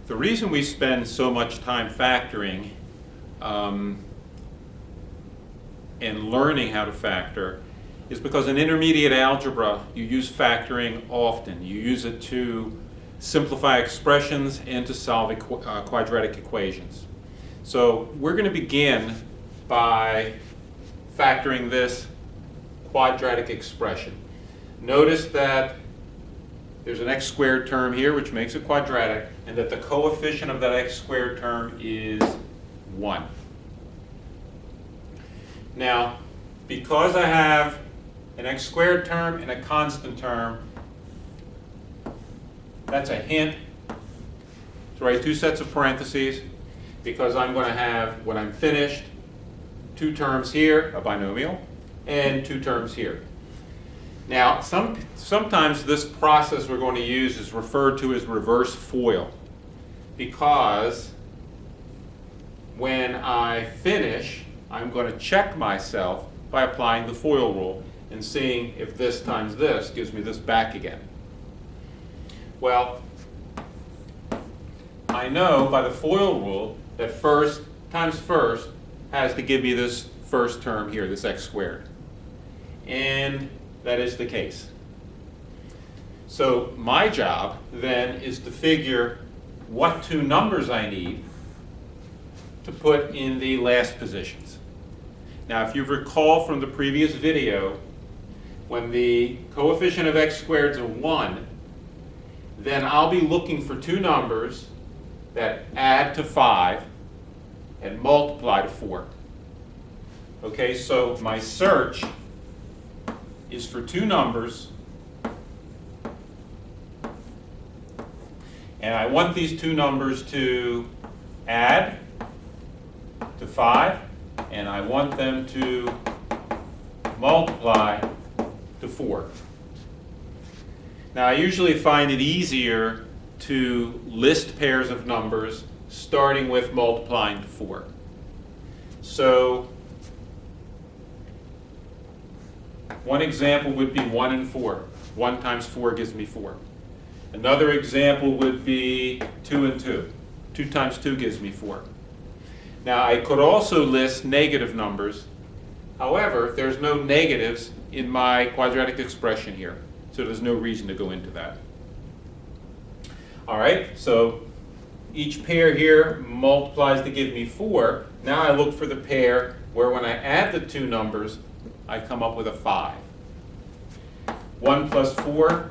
The reason we spend so much time factoring and learning how to factor is because in intermediate algebra you use factoring often. You use it to simplify expressions and to solve quadratic equations. So we're going to begin by factoring this quadratic expression. Notice that there's an x squared term here which makes it quadratic, and that the coefficient of that x squared term is 1. Now, because I have an x squared term and a constant term, that's a hint to write two sets of parentheses, because I'm going to have, when I'm finished, two terms here, a binomial, and two terms here. Now, sometimes this process we're going to use is referred to as reverse FOIL, because when I finish, I'm going to check myself by applying the FOIL rule and seeing if this times this gives me this back again. Well, I know by the FOIL rule that first times first has to give me this first term here, this x squared. And that is the case. So my job then is to figure what two numbers I need to put in the last positions. Now, if you recall from the previous video, when the coefficient of x squared is a 1, then I'll be looking for two numbers that add to 5 and multiply to 4. Okay, so my search is for two numbers, and I want these two numbers to add to 5, and I want them to multiply to 4. Now, I usually find it easier to list pairs of numbers starting with multiplying to 4. So one example would be 1 and 4. 1 times 4 gives me 4. Another example would be 2 and 2. 2 times 2 gives me 4. Now, I could also list negative numbers. However, there's no negatives in my quadratic expression here, so there's no reason to go into that. All right, so each pair here multiplies to give me 4. Now I look for the pair where when I add the two numbers, I come up with a 5. 1 plus 4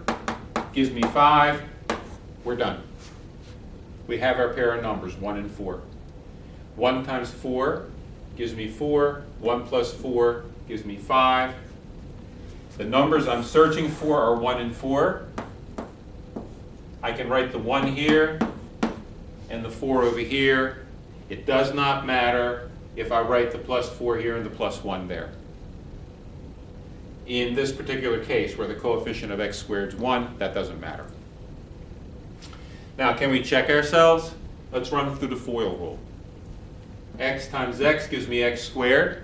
gives me 5. We're done. We have our pair of numbers, 1 and 4. 1 times 4 gives me 4. 1 plus 4 gives me 5. The numbers I'm searching for are 1 and 4. I can write the 1 here and the 4 over here. It does not matter if I write the plus 4 here and the plus 1 there. In this particular case, where the coefficient of x squared is 1, that doesn't matter. Now, can we check ourselves? Let's run through the FOIL rule. X times x gives me x squared.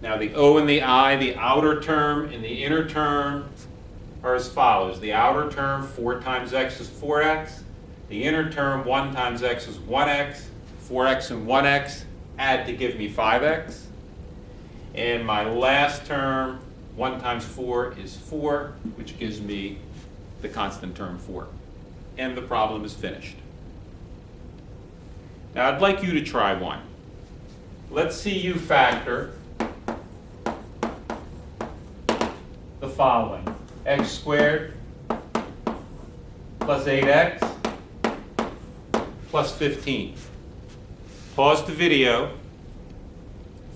Now, the O and the I, the outer term and the inner term, are as follows. The outer term, 4 times x is 4x. The inner term, 1 times x is 1x. 4x and 1x add to give me 5x. And my last term, 1 times 4 is 4, which gives me the constant term 4. And the problem is finished. Now, I'd like you to try one. Let's see you factor the following. X squared plus 8x plus 15. Pause the video,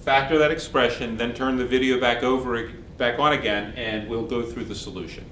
factor that expression, then turn the video back on again, and we'll go through the solution.